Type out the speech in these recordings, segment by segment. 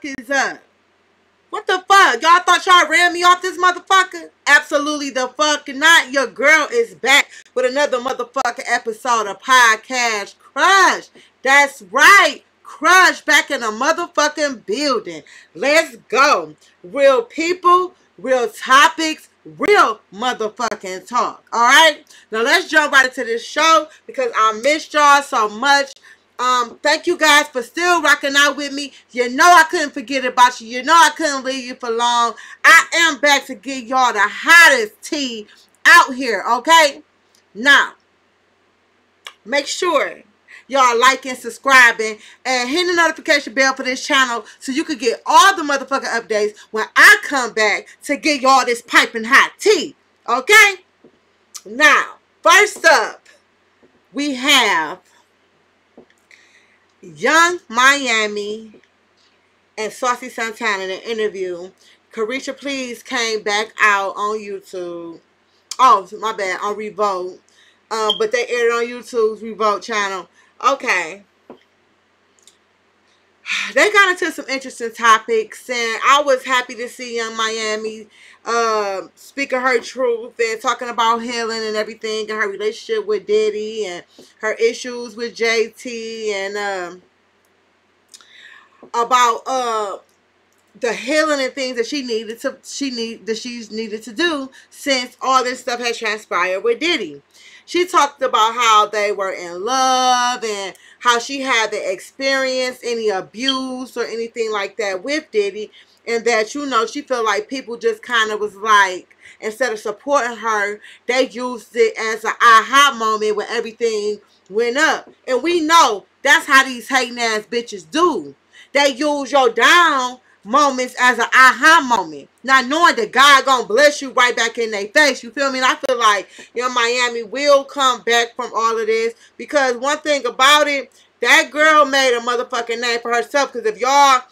fuck is up? What the fuck? Y'all thought y'all ran me off this motherfucker? Absolutely the fuck not. Your girl is back with another motherfucking episode of Podcast Krush. That's right. Krush back in the motherfucking building. Let's go. Real people, real topics, real motherfucking talk. Alright? Now let's jump right into this show because I missed y'all so much. Thank you guys for still rocking out with me. You know I couldn't forget about you. You know I couldn't leave you for long. I am back to give y'all the hottest tea out here, okay? Now, make sure y'all liking, subscribing, and hitting the notification bell for this channel so you can get all the motherfucking updates when I come back to give y'all this piping hot tea, okay? Now, first up, we have Young Miami and Saucy Santana in an interview. Carisha Please came back out on YouTube. Oh, my bad, on Revolt. But they aired on YouTube's Revolt channel. Okay. They got into some interesting topics, and I was happy to see Young Miami speaking her truth and talking about healing and everything, and her relationship with Diddy and her issues with JT, and about the healing and things that she's needed to do since all this stuff has transpired with Diddy. She talked about how they were in love and how she hadn't experienced any abuse or anything like that with Diddy, and that, you know, she felt like people just kind of was like, instead of supporting her, they used it as an aha moment when everything went up. And we know that's how these hating ass bitches do. They use your down moments as an aha moment, not knowing that God gonna bless you right back in their face. You feel me? And I feel like Young Miami will come back from all of this, because one thing about it, that girl made a motherfucking name for herself. Because if y'all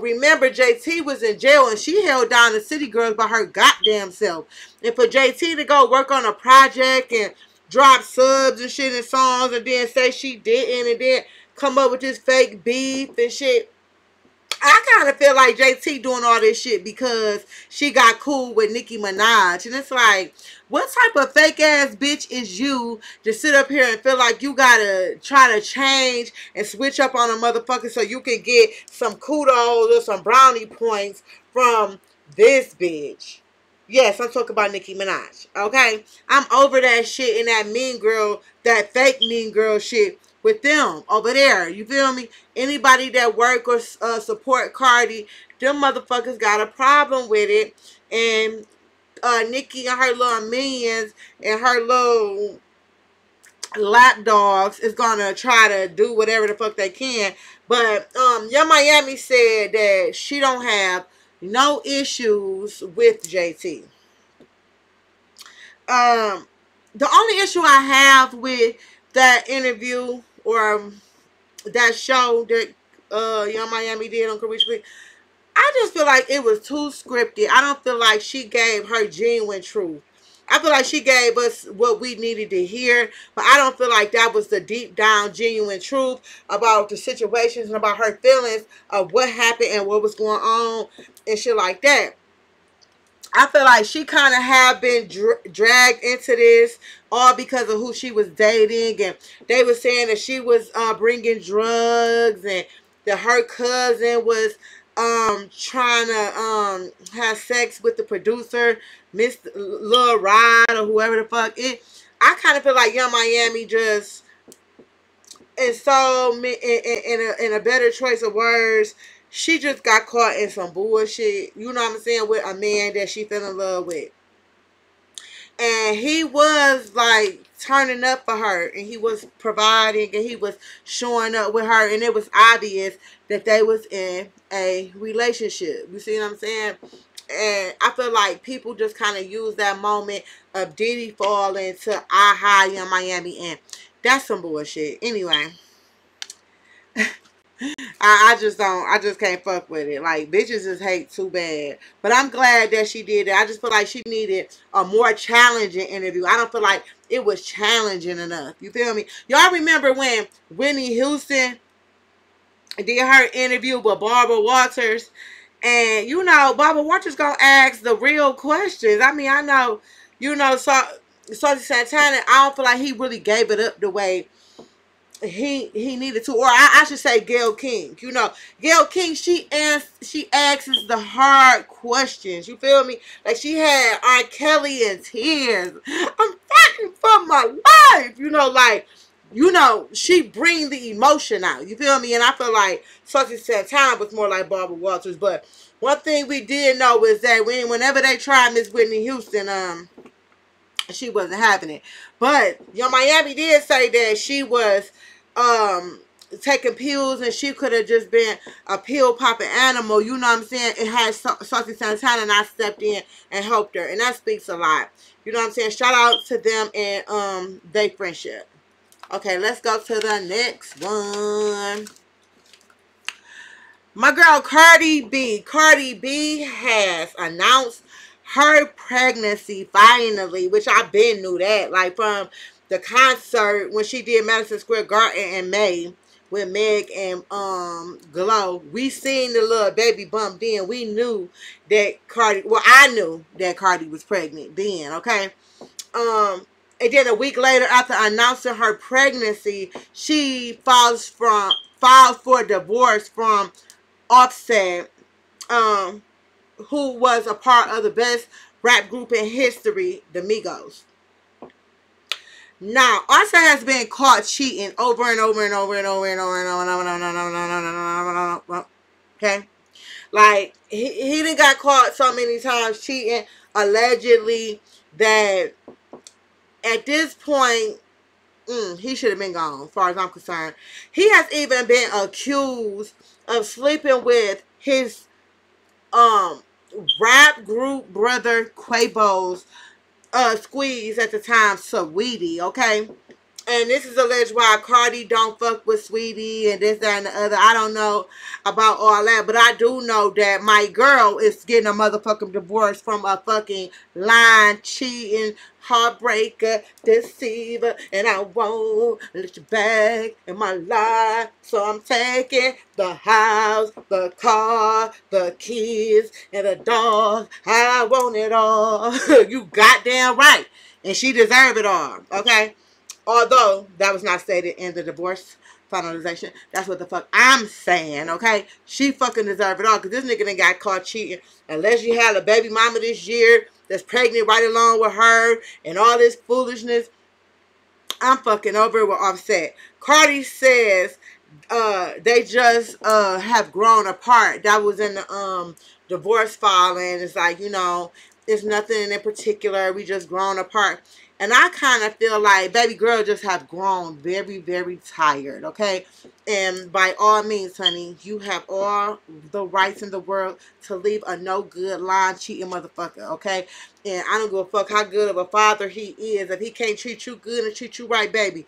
remember, JT was in jail and she held down the City Girls by her goddamn self. And for JT to go work on a project and drop subs and shit and songs and then say she didn't, and then come up with this fake beef and shit, I kind of feel like JT doing all this shit because she got cool with Nicki Minaj. And it's like, what type of fake ass bitch is you to sit up here and feel like you gotta try to change and switch up on a motherfucker so you can get some kudos or some brownie points from this bitch? Yes, I'm talking about Nicki Minaj, okay? I'm over that shit and that mean girl, that fake mean girl shit with them over there. You feel me? Anybody that work or support Cardi, them motherfuckers got a problem with it. And Nicki and her little minions and her little lapdogs is gonna try to do whatever the fuck they can. But Young Miami said that she don't have no issues with JT. The only issue I have with that interview or that show that Young Miami did on Krush, I just feel like it was too scripted. I don't feel like she gave her genuine truth. I feel like she gave us what we needed to hear, but I don't feel like that was the deep down genuine truth about the situations and about her feelings of what happened and what was going on and shit like that. I feel like she kind of have been dragged into this all because of who she was dating, and they were saying that she was bringing drugs, and that her cousin was trying to have sex with the producer, Miss Lil Rod or whoever the fuck. I kind of feel like Young Miami just, in a better choice of words, she just got caught in some bullshit, you know what I'm saying, with a man that she fell in love with. And he was like turning up for her, and he was providing, and he was showing up with her, and it was obvious that they was in a relationship. You see what I'm saying? And I feel like people just kind of use that moment of Diddy falling to aha Young Miami, and that's some bullshit. Anyway. I just can't fuck with it. Like, bitches just hate too bad. But I'm glad that she did it. I just feel like she needed a more challenging interview. I don't feel like it was challenging enough. You feel me? Y'all remember when Whitney Houston did her interview with Barbara Walters. And, you know, Barbara Walters gonna ask the real questions. I mean, I know, you know, Saucy Santana, I don't feel like he really gave it up the way he needed to, or I should say Gayle King. You know, Gayle King, she asks the hard questions. You feel me? Like she had R. Kelly in tears. I'm fighting for my life. You know, like, you know, she bring the emotion out. You feel me? And I feel like Saucy Santana was more like Barbara Walters. But one thing we did know is that whenever they tried Miss Whitney Houston, she wasn't having it. But Yo Miami did say that she was taking pills and she could have just been a pill popping animal. You know what I'm saying? It had Saucy Santana, and I stepped in and helped her, and that speaks a lot. You know what I'm saying? Shout out to them and their friendship. Okay, let's go to the next one. My girl Cardi B. Cardi B has announced her pregnancy finally, which I been knew that. Like from the concert when she did Madison Square Garden in May with Meg and Glow. We seen the little baby bump then. We knew that Cardi, well, I knew that Cardi was pregnant then, okay? And then a week later, after announcing her pregnancy, she filed for divorce from Offset, who was a part of the best rap group in history, the Migos. Now, Offset has been caught cheating over and over and over and over and over and over and over. Okay, like he done got caught so many times cheating, allegedly, that at this point, he should have been gone, as far as I'm concerned. He has even been accused of sleeping with his rap group brother Quavo's squeeze at the time, Saweetie, okay? And this is alleged why Cardi don't fuck with Sweetie and this, that, and the other. I don't know about all that, but I do know that my girl is getting a motherfucking divorce from a fucking lying, cheating, heartbreaker, deceiver, and I won't let you back in my life. So I'm taking the house, the car, the kids, and the dog. I want it all. You goddamn right. And she deserve it all, okay? Although that was not stated in the divorce finalization. That's what the fuck I'm saying, okay? She fucking deserve it all, because this nigga done got caught cheating. Unless you had a baby mama this year that's pregnant right along with her and all this foolishness, I'm fucking over it with Offset. Cardi says they just have grown apart. That was in the divorce filing. It's like, you know, it's nothing in particular. We just grown apart. And I kind of feel like baby girl just have grown very, very tired, okay? And by all means, honey, you have all the rights in the world to leave a no good, lying, cheating motherfucker, okay? And I don't give a fuck how good of a father he is. If he can't treat you good and treat you right, baby,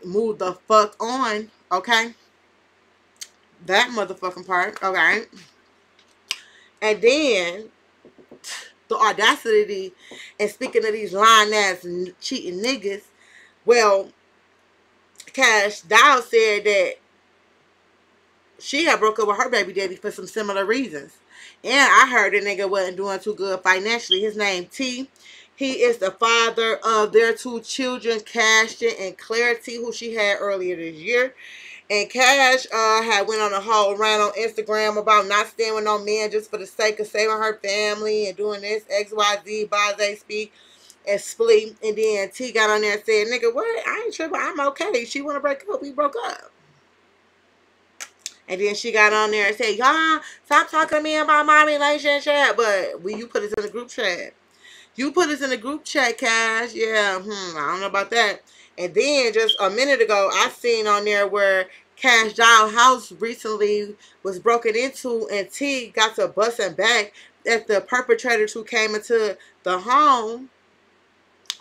move the fuck on, okay? That motherfucking part, okay? And then the audacity, and speaking of these lying ass cheating niggas, well, Cash Doll said that she had broke up with her baby daddy for some similar reasons. And I heard the nigga wasn't doing too good financially. His name T. He is the father of their two children, Cashton and Clarity, who she had earlier this year. And Cash had went on a whole rant on Instagram about not staying with no man just for the sake of saving her family and doing this XYZ, blase speak and split. And then T got on there and said, nigga, what? I ain't tripping. I'm okay. She want to break up. We broke up. And then she got on there and said, y'all, stop talking to me about my relationship. But will you put us in the group chat? You put us in the group chat, Cash. Yeah, I don't know about that. And then just a minute ago, I seen on there where Cash Doll house recently was broken into, and T got to busting back at the perpetrators who came into the home.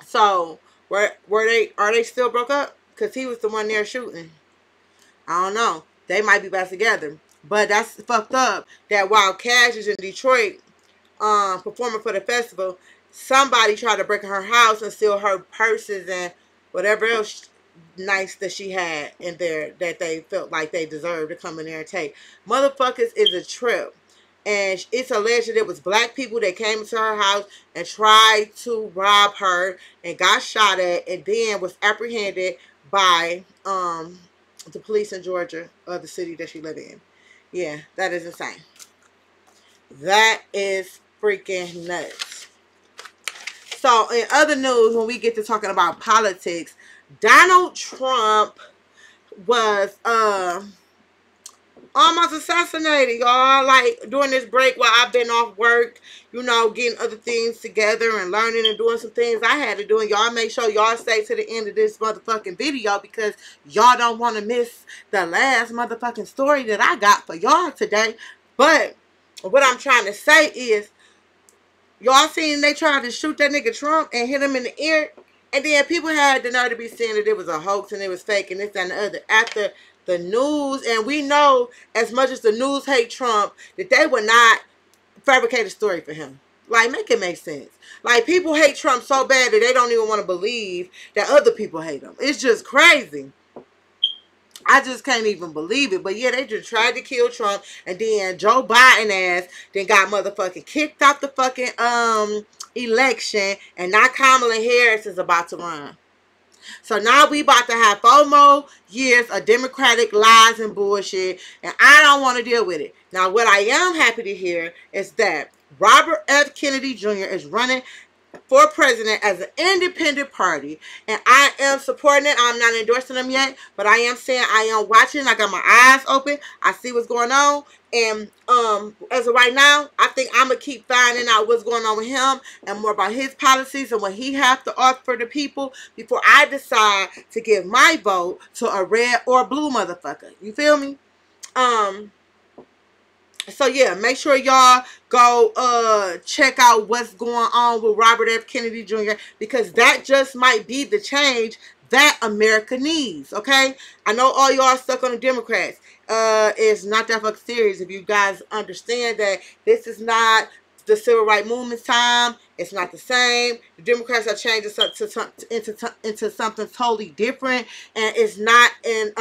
So are they still broke up? Because he was the one there shooting. I don't know. They might be back together. But that's fucked up that while Cash is in Detroit performing for the festival, somebody tried to break in her house and steal her purses and whatever else nights that she had in there that they felt like they deserved to come in there and take. Motherfuckers is a trip. And it's alleged that it was black people that came into her house and tried to rob her and got shot at and then was apprehended by the police in Georgia, or the city that she lived in. Yeah, that is insane. That is freaking nuts. So, in other news, when we get to talking about politics, Donald Trump was almost assassinated, y'all. Like, during this break while I've been off work, you know, getting other things together and learning and doing some things I had to do. And y'all make sure y'all stay to the end of this motherfucking video, because y'all don't want to miss the last motherfucking story that I got for y'all today. But what I'm trying to say is, y'all seen they tried to shoot that nigga Trump and hit him in the ear? And then people had the nerve to be saying that it was a hoax and it was fake and this and the other. After the news, and we know as much as the news hate Trump, that they would not fabricate a story for him. Like, make it make sense. Like, people hate Trump so bad that they don't even want to believe that other people hate him. It's just crazy. I just can't even believe it. But yeah, they just tried to kill Trump, and then Joe Biden ass then got motherfucking kicked off the fucking election, and now Kamala Harris is about to run. So now we about to have 4 more years of Democratic lies and bullshit, and I don't want to deal with it. Now, what I am happy to hear is that Robert F. Kennedy Jr. is running for president as an independent party, and I am supporting it. I'm not endorsing them yet, but I am saying I am watching. I got my eyes open. I see what's going on, and as of right now, I think I'm gonna keep finding out what's going on with him and more about his policies and what he has to offer for the people before I decide to give my vote to a red or blue motherfucker. You feel me? So yeah, make sure y'all go check out what's going on with Robert F. Kennedy Jr. because that just might be the change that America needs. Okay, I know all y'all stuck on the Democrats. It's not that fucking serious. If you guys understand that this is not the civil rights movement's time, it's not the same. The Democrats are changing into something totally different, and it's not in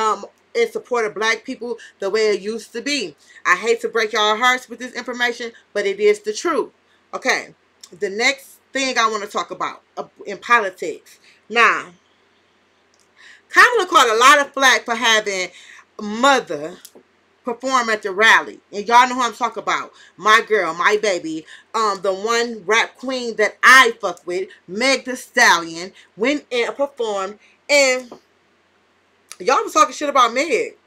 support of black people the way it used to be. I hate to break y'all hearts with this information, but it is the truth. Okay, the next thing I want to talk about in politics. Now, Kamala caught a lot of flack for having Mother perform at the rally. And y'all know who I'm talking about. My girl, my baby, the one rap queen that I fuck with, Meg Thee Stallion, went and performed, and y'all was talking shit about Meg.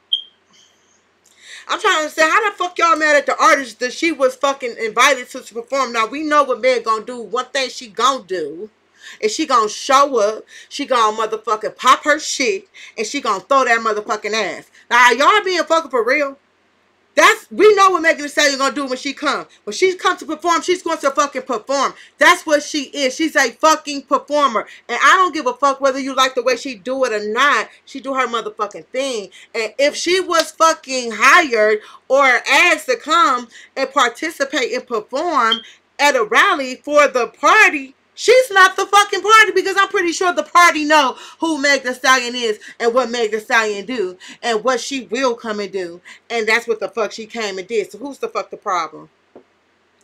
I'm trying to understand, how the fuck y'all mad at the artist that she was fucking invited to perform? Now, we know what Meg gonna do. One thing she gonna do is she gonna show up, she gonna motherfucking pop her shit, and she gonna throw that motherfucking ass. Now, y'all being fucking for real? We know what Megan Thee Stallion gonna do when she come. When she comes to perform, she's going to fucking perform. That's what she is. She's a fucking performer. And I don't give a fuck whether you like the way she do it or not. She do her motherfucking thing. And if she was fucking hired or asked to come and participate and perform at a rally for the party, she's not the fucking party, because I'm pretty sure the party know who Meg Thee Stallion is and what Meg Thee Stallion do and what she will come and do. And that's what the fuck she came and did. So who's the fuck the problem?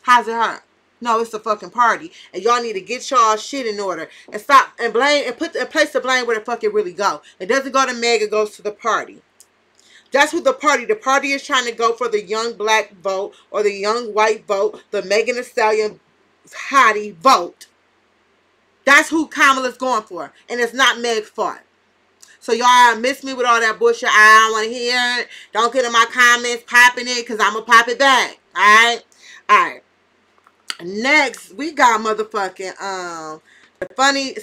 How's it her? No, it's the fucking party. And y'all need to get y'all shit in order and stop and blame and put and place the blame where the fuck it really go. It doesn't go to Meg, it goes to the party. That's who the party is trying to go for, the young black vote or the young white vote, the Megan Thee Stallion hottie vote. That's who Kamala's going for. And it's not Meg's fault. So y'all miss me with all that bullshit. I don't want to hear it. Don't get in my comments popping it, because I'm going to pop it back. Alright? Alright. Next, we got motherfucking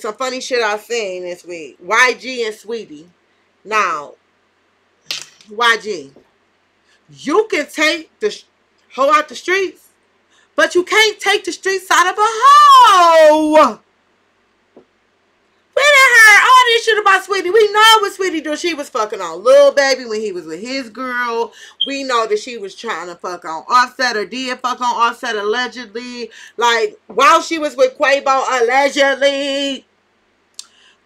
some funny shit I've seen this week. YG and Saweetie. Now, YG, you can take the hoe out the streets, but you can't take the streets out of a hoe. We done heard all this shit about Saweetie. We know what Saweetie do. She was fucking on Lil Baby when he was with his girl. We know that she was trying to fuck on Offset, or did fuck on Offset allegedly. Like, while she was with Quavo allegedly.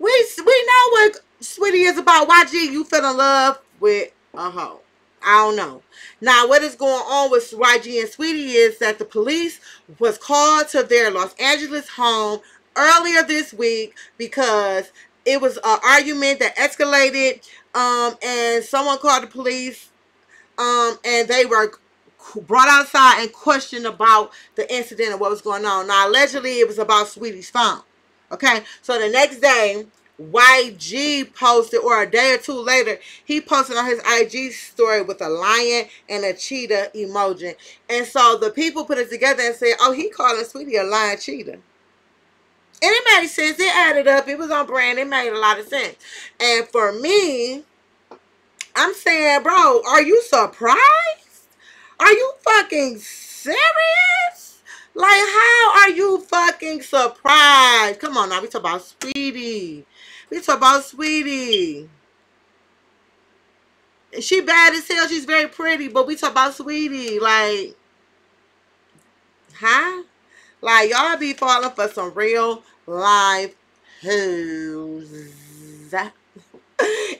We know what Sweetie is about YG. You fell in love with a hoe. I don't know. Now, what is going on with YG and Sweetie is that the police was called to their Los Angeles home earlier this week because it was an argument that escalated, and someone called the police, and they were brought outside and questioned about the incident and what was going on. Now, allegedly, it was about Sweetie's phone. Okay, so the next day, YG posted, or a day or two later, he posted on his IG story with a lion and a cheetah emoji. And so the people put it together and said, oh, he calling Sweetie a lion cheetah. And it made sense. It added up. It was on brand. It made a lot of sense. And for me, I'm saying, bro, are you surprised? Are you fucking serious? Like, how are you fucking surprised? Come on now, we talk about Sweetie. We talk about Sweetie. She bad as hell. She's very pretty, but we talk about Sweetie. Like, huh? Like, y'all be falling for some real life hoes.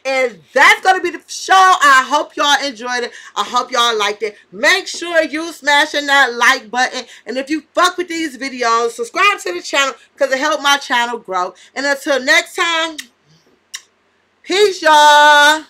And that's going to be the show. I hope y'all enjoyed it. I hope y'all liked it. Make sure you smashing that like button. And if you fuck with these videos, subscribe to the channel because it helps my channel grow. And until next time, peace, y'all.